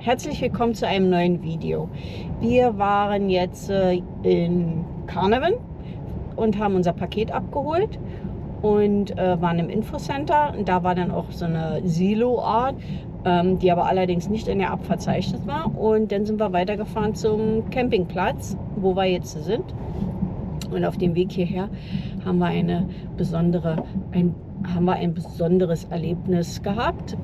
Herzlich willkommen zu einem neuen Video. Wir waren jetzt in Carnarvon und haben unser Paket abgeholt und waren im Infocenter. Und da war dann auch so eine Silo-Art, die aber allerdings nicht in der App verzeichnet war. Und dann sind wir weitergefahren zum Campingplatz, wo wir jetzt sind. Und auf dem Weg hierher haben wir ein besonderes Erlebnis gehabt.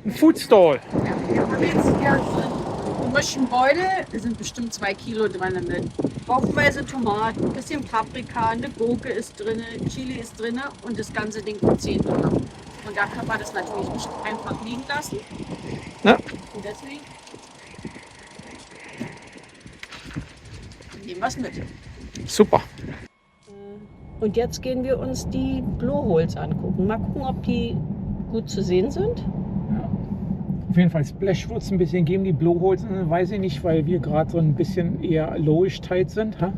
Ein Foodstall. Ja, wir haben jetzt hier so einen gemischten Beutel, da sind bestimmt 2 Kilo drin mit haufenweise Tomaten, ein bisschen Paprika, eine Gurke ist drin, Chili ist drin und das ganze Ding für 10 Dollar. Und da kann man das natürlich nicht einfach liegen lassen. Ja. Und deswegen nehmen wir es mit. Super. Und jetzt gehen wir uns die Blowholes angucken. Mal gucken, ob die gut zu sehen sind. Ja. Auf jeden Fall Splash wird es ein bisschen geben, die Blowholes, weiß ich nicht, weil wir gerade so ein bisschen eher lowish tide sind. Ha?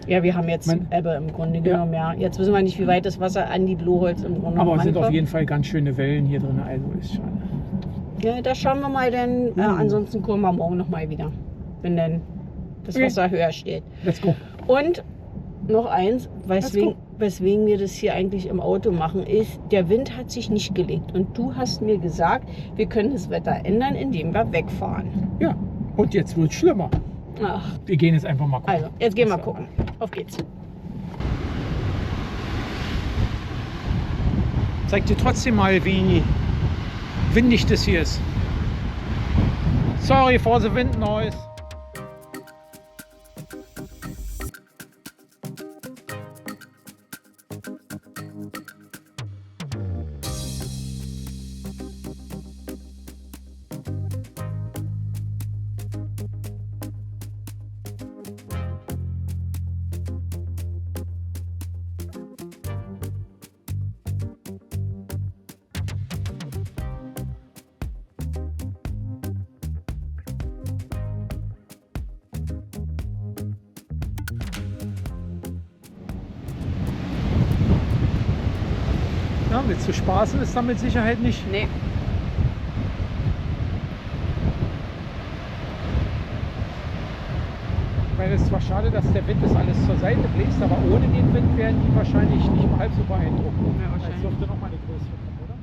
Ja, wir haben jetzt Ebbe im Grunde genommen, ja. Jetzt wissen wir nicht, wie weit das Wasser an die Blowholes im Grunde genommen Aber es sind rankommt. auf jeden Fall ganz schöne Wellen hier drin, also ist schon. Ja, da schauen wir mal, denn ansonsten kommen wir morgen nochmal wieder, wenn dann das Wasser höher steht. Let's go. Und noch eins, weswegen wir das hier eigentlich im Auto machen, ist, der Wind hat sich nicht gelegt. Und du hast mir gesagt, wir können das Wetter ändern, indem wir wegfahren. Ja, und jetzt wird es schlimmer. Ach, Wir gehen jetzt einfach mal gucken. also, jetzt gehen wir gucken. Auf geht's. Zeig dir trotzdem mal, wie windig das hier ist. Sorry for the wind noise. Ja, willst du spaßen, ist dann mit Sicherheit nicht. Nee. Weil es zwar schade, dass der Wind das alles zur Seite bläst, aber ohne den Wind werden die wahrscheinlich nicht mal halb so beeindruckend. Ja, wahrscheinlich. Jetzt dürfte noch mal eine größere kommen, oder?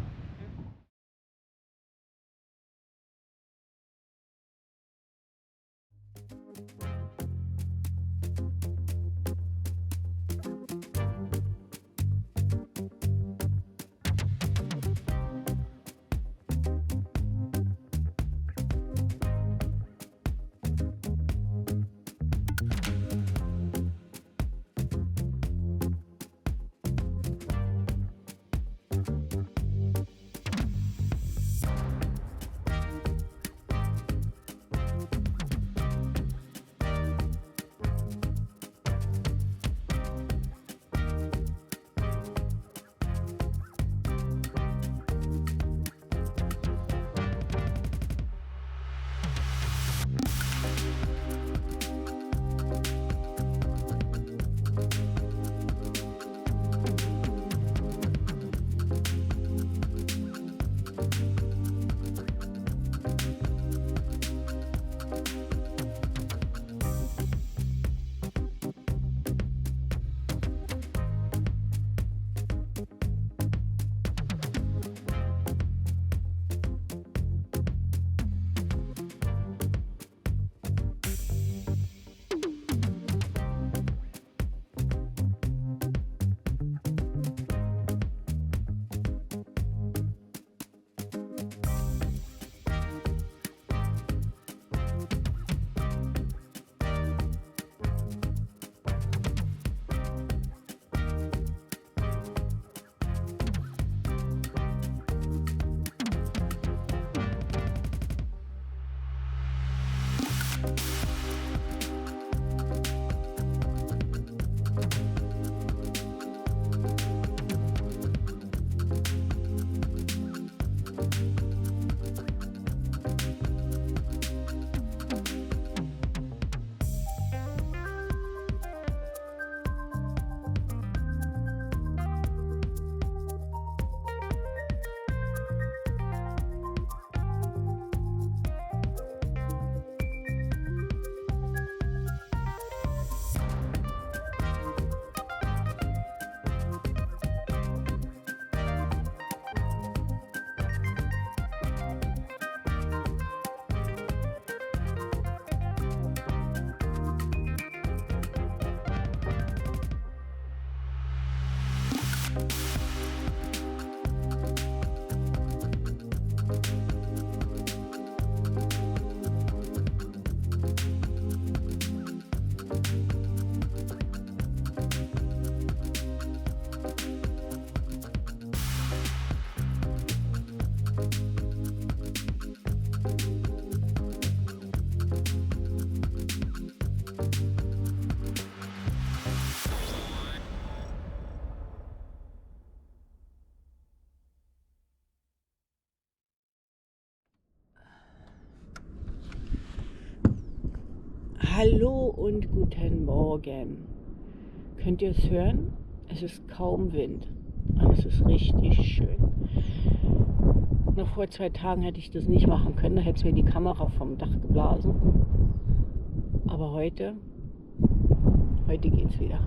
Hallo und guten Morgen. Könnt ihr es hören? Es ist kaum Wind und es ist richtig schön. Noch vor 2 Tagen hätte ich das nicht machen können, da hätte es mir die Kamera vom Dach geblasen. Aber heute geht's wieder.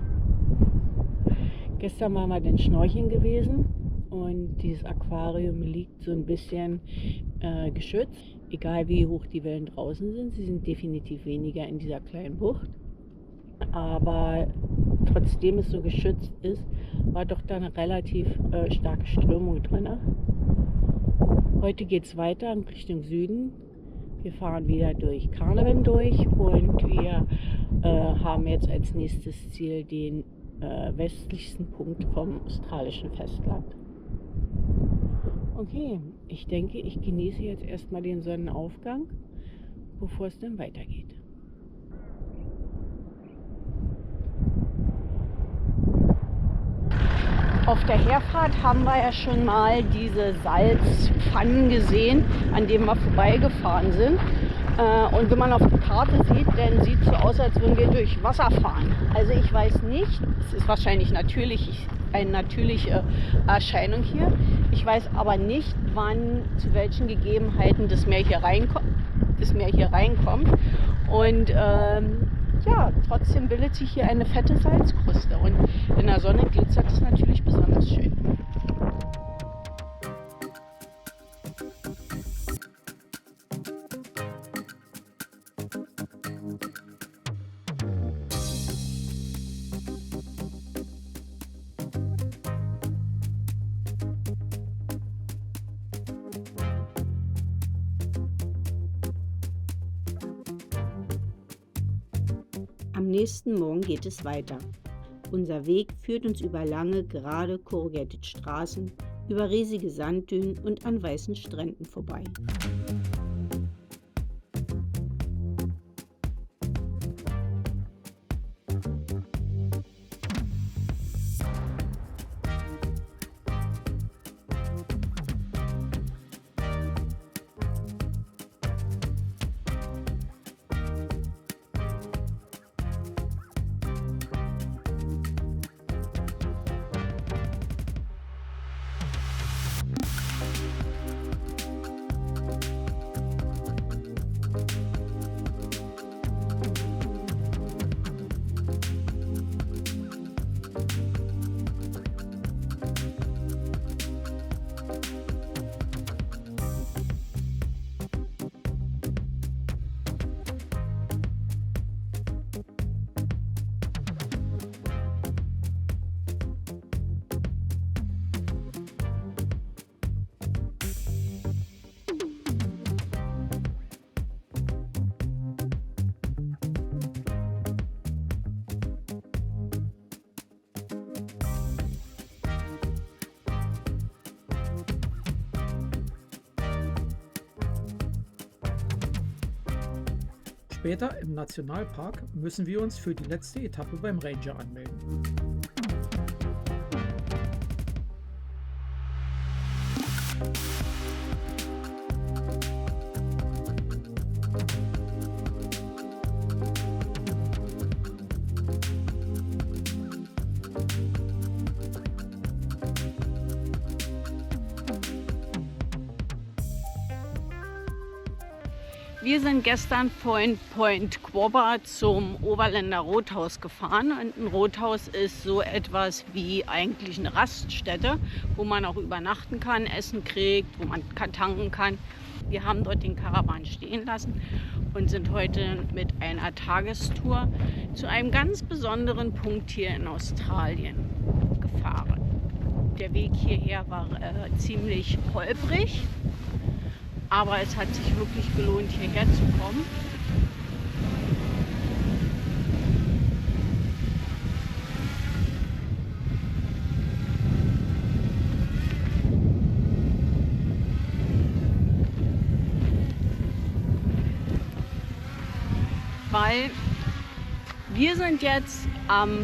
Gestern waren wir den Schnorcheln gewesen und dieses Aquarium liegt so ein bisschen geschützt. Egal wie hoch die Wellen draußen sind, sie sind definitiv weniger in dieser kleinen Bucht. Aber trotzdem es so geschützt ist, war doch da eine relativ starke Strömung drin. Heute geht es weiter in Richtung Süden. Wir fahren wieder durch Carnarvon durch und wir haben jetzt als nächstes Ziel den westlichsten Punkt vom australischen Festland. Okay, ich denke, ich genieße jetzt erstmal den Sonnenaufgang, bevor es dann weitergeht. Auf der Herfahrt haben wir ja schon mal diese Salzpfannen gesehen, an denen wir vorbeigefahren sind. Und wenn man auf die Karte sieht, dann sieht es so aus, als würden wir durch Wasser fahren. Also ich weiß nicht, es ist wahrscheinlich eine natürliche Erscheinung hier. Ich weiß aber nicht, wann, zu welchen Gegebenheiten das Meer hier reinkommt. Und ja, trotzdem bildet sich hier eine fette Salzkruste und in der Sonne glitzert es natürlich besonders schön. Am nächsten Morgen geht es weiter. Unser Weg führt uns über lange, gerade Corrugated Straßen, über riesige Sanddünen und an weißen Stränden vorbei. Später im Nationalpark müssen wir uns für die letzte Etappe beim Ranger anmelden. Wir sind gestern von Point Quobba zum Oberländer Rothaus gefahren und ein Rothaus ist so etwas wie eigentlich eine Raststätte, wo man auch übernachten kann, Essen kriegt, wo man tanken kann. Wir haben dort den Caravan stehen lassen und sind heute mit einer Tagestour zu einem ganz besonderen Punkt hier in Australien gefahren. Der Weg hierher war ziemlich holprig. Aber es hat sich wirklich gelohnt, hierher zu kommen. Weil wir sind jetzt am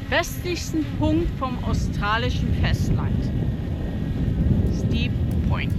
westlichsten Punkt vom australischen Festland. Steep Point.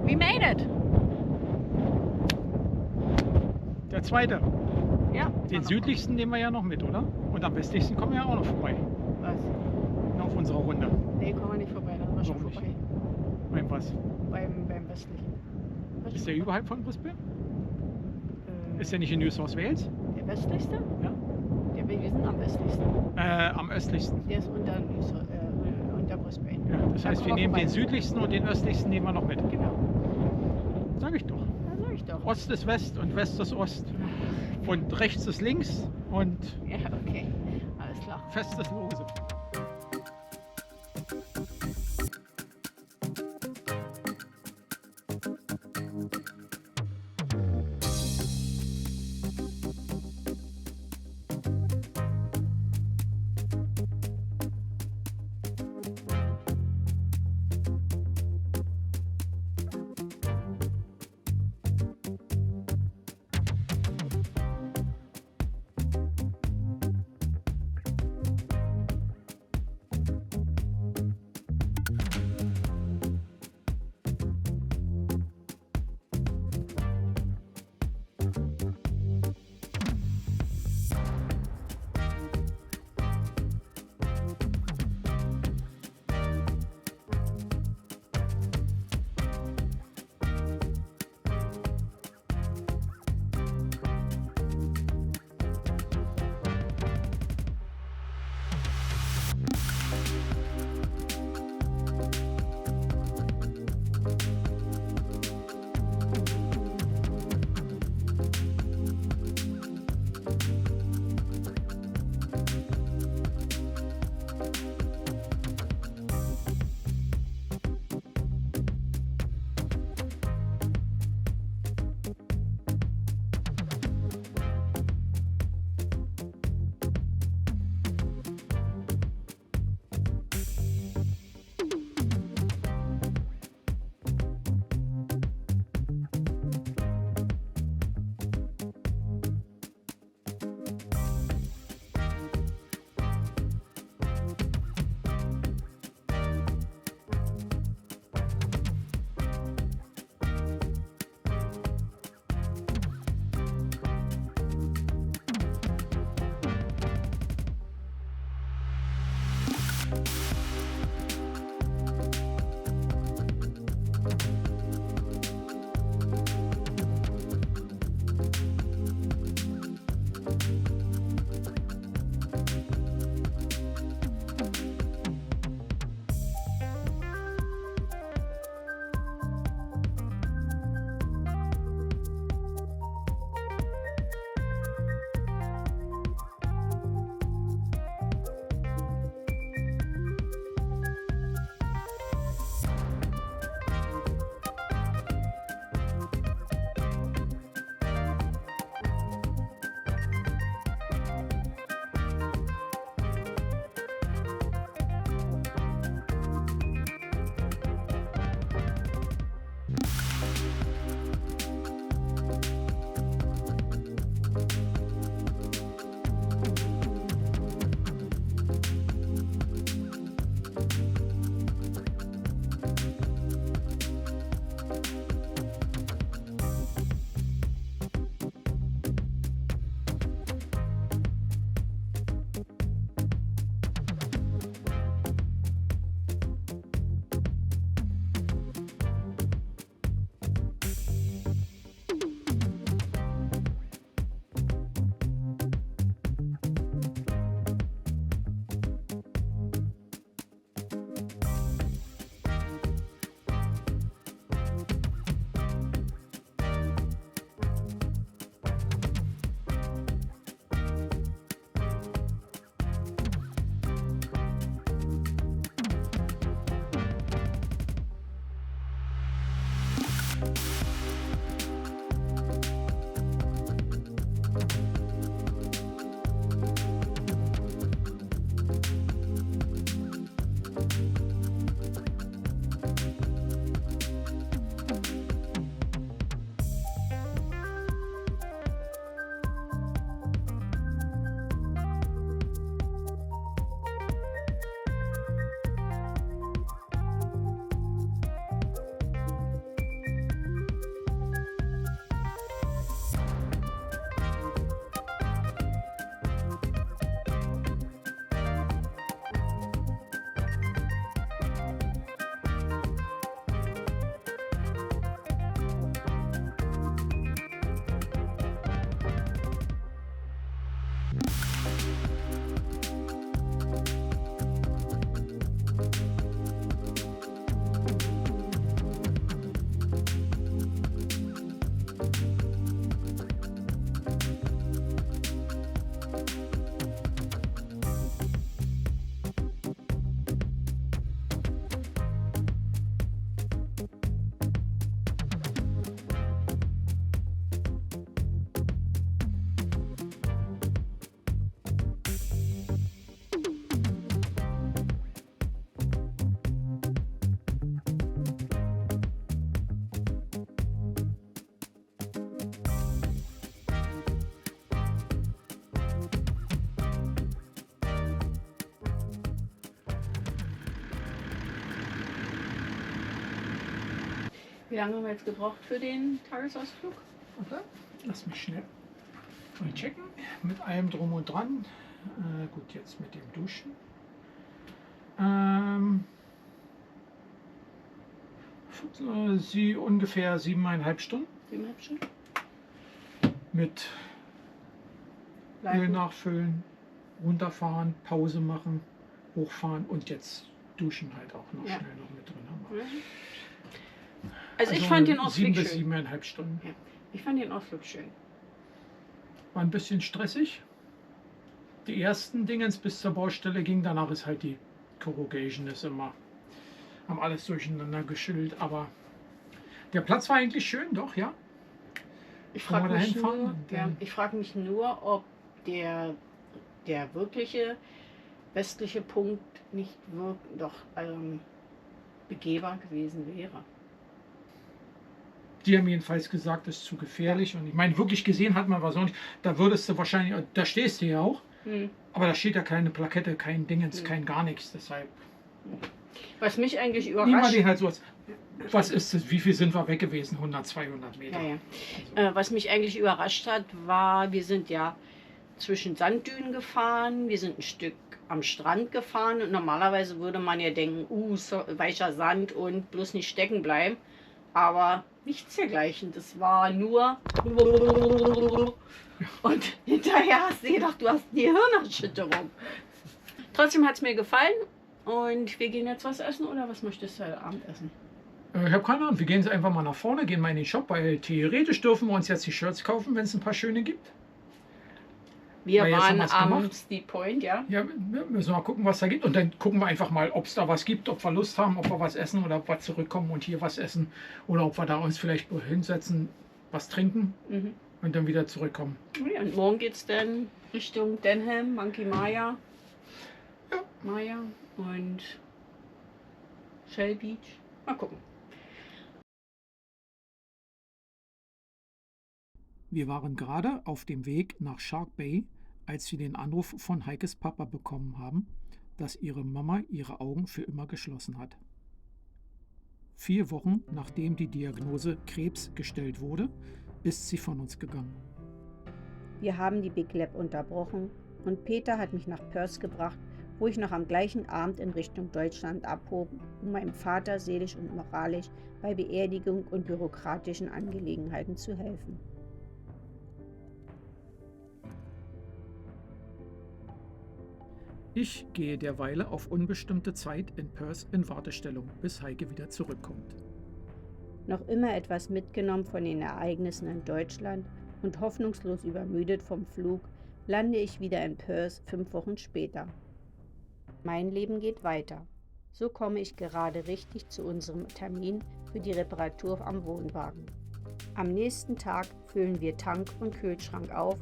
We made it. Der zweite. Ja. Den südlichsten nehmen wir ja noch mit, oder? Und am westlichsten kommen wir ja auch noch vorbei. Was? Noch auf unserer Runde. Nee, kommen wir nicht vorbei. Da sind wir schon Warum nicht? vorbei. Beim was? Beim westlichen. Ist der überhalb von Brisbane? Ist der nicht in New South Wales? Der westlichste? Ja. Wir sind am westlichsten. Am östlichsten. Der ist unter Brisbane. Ja, das Da heißt, wir kommen nehmen vorbei. den südlichsten und den östlichsten nehmen wir noch mit. Genau. Sag ich doch. Ja, sag ich doch. Ost ist West und West ist Ost. Und rechts ist links und Ja, okay. Alles klar. fest ist lose. Wie lange haben wir jetzt gebraucht für den Tagesausflug? Okay. Lass mich schnell mal checken. Mit allem drum und dran. Gut, jetzt mit dem Duschen. Sie ungefähr 7,5 Stunden. 7,5 Stunden? Mit Öl nachfüllen, runterfahren, Pause machen, hochfahren und jetzt duschen halt auch noch schnell noch mit drin haben. Also ich fand den 7 Ausflug bis schön. 7,5 Stunden. Ja, ich fand den Ausflug schön. War ein bisschen stressig. Die ersten Dingens bis zur Baustelle ging, danach ist halt die Corrugation ist immer, haben alles durcheinander geschüttelt, aber der Platz war eigentlich schön, doch, ja. Ich frage mich, fahren? mich nur, ob der wirkliche westliche Punkt nicht begehbar gewesen wäre. Die haben jedenfalls gesagt, das ist zu gefährlich. Und ich meine, wirklich gesehen hat man was auch nicht. Da würdest du wahrscheinlich, da stehst du ja auch, aber da steht ja keine Plakette, kein Dingens, kein gar nichts. Deshalb. Was mich eigentlich überrascht. Halt so, was ist das? Wie viel sind wir weg gewesen? 100, 200 Meter. Ja, ja. Was mich eigentlich überrascht hat, war, wir sind ja zwischen Sanddünen gefahren, wir sind ein Stück am Strand gefahren und normalerweise würde man ja denken, so weicher Sand und bloß nicht stecken bleiben. Aber nichts dergleichen. Das war nur. Und hinterher hast du gedacht, du hast die Hirnerschütterung. Trotzdem hat es mir gefallen. Und wir gehen jetzt was essen oder was möchtest du heute Abend essen? Ich habe keine Ahnung. Wir gehen jetzt einfach mal nach vorne, gehen mal in den Shop, weil theoretisch dürfen wir uns jetzt die Shirts kaufen, wenn es ein paar schöne gibt. Wir waren am Steep Point, ja. Ja, wir müssen mal gucken, was da gibt. Und dann gucken wir einfach mal, ob es da was gibt, ob wir Lust haben, ob wir was essen oder ob wir zurückkommen und hier was essen. Oder ob wir da uns vielleicht hinsetzen, was trinken und dann wieder zurückkommen. Ja, und morgen geht es dann Richtung Denham, Monkey Maya. Ja. Maya und Shell Beach. Mal gucken. Wir waren gerade auf dem Weg nach Shark Bay, als wir den Anruf von Heikes Papa bekommen haben, dass ihre Mama ihre Augen für immer geschlossen hat. 4 Wochen nachdem die Diagnose Krebs gestellt wurde, ist sie von uns gegangen. Wir haben die Big Lab unterbrochen und Peter hat mich nach Perth gebracht, wo ich noch am gleichen Abend in Richtung Deutschland abhob, um meinem Vater seelisch und moralisch bei Beerdigung und bürokratischen Angelegenheiten zu helfen. Ich gehe derweil auf unbestimmte Zeit in Perth in Wartestellung, bis Heike wieder zurückkommt. Noch immer etwas mitgenommen von den Ereignissen in Deutschland und hoffnungslos übermüdet vom Flug, lande ich wieder in Perth 5 Wochen später. Mein Leben geht weiter. So komme ich gerade richtig zu unserem Termin für die Reparatur am Wohnwagen. Am nächsten Tag füllen wir Tank und Kühlschrank auf,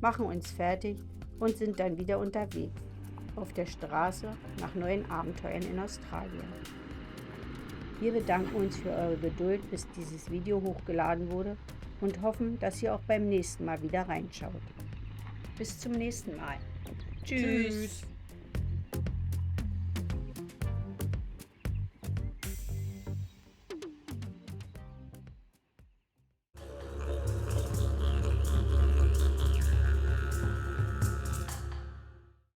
machen uns fertig und sind dann wieder unterwegs. Auf der Straße nach neuen Abenteuern in Australien. Wir bedanken uns für eure Geduld, bis dieses Video hochgeladen wurde und hoffen, dass ihr auch beim nächsten Mal wieder reinschaut. Bis zum nächsten Mal. Tschüss.